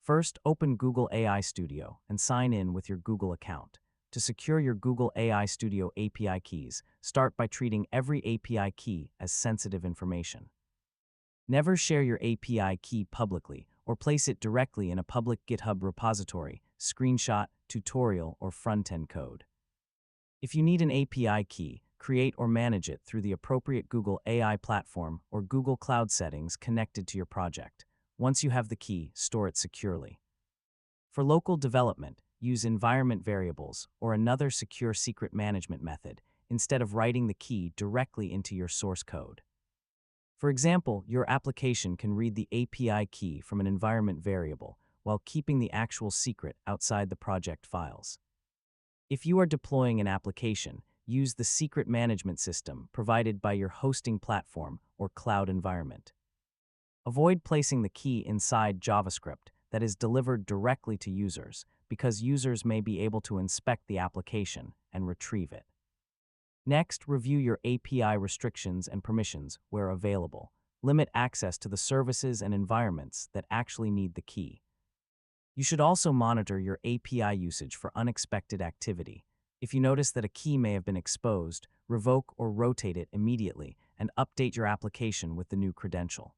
First, open Google AI Studio and sign in with your Google account. To secure your Google AI Studio API keys, start by treating every API key as sensitive information. Never share your API key publicly or place it directly in a public GitHub repository, screenshot, tutorial, or front-end code. If you need an API key, create or manage it through the appropriate Google AI platform or Google Cloud settings connected to your project. Once you have the key, store it securely. For local development, use environment variables or another secure secret management method instead of writing the key directly into your source code. For example, your application can read the API key from an environment variable while keeping the actual secret outside the project files. If you are deploying an application, use the secret management system provided by your hosting platform or cloud environment. Avoid placing the key inside JavaScript that is delivered directly to users, because users may be able to inspect the application and retrieve it. Next, review your API restrictions and permissions where available. Limit access to the services and environments that actually need the key. You should also monitor your API usage for unexpected activity. If you notice that a key may have been exposed, revoke or rotate it immediately and update your application with the new credential.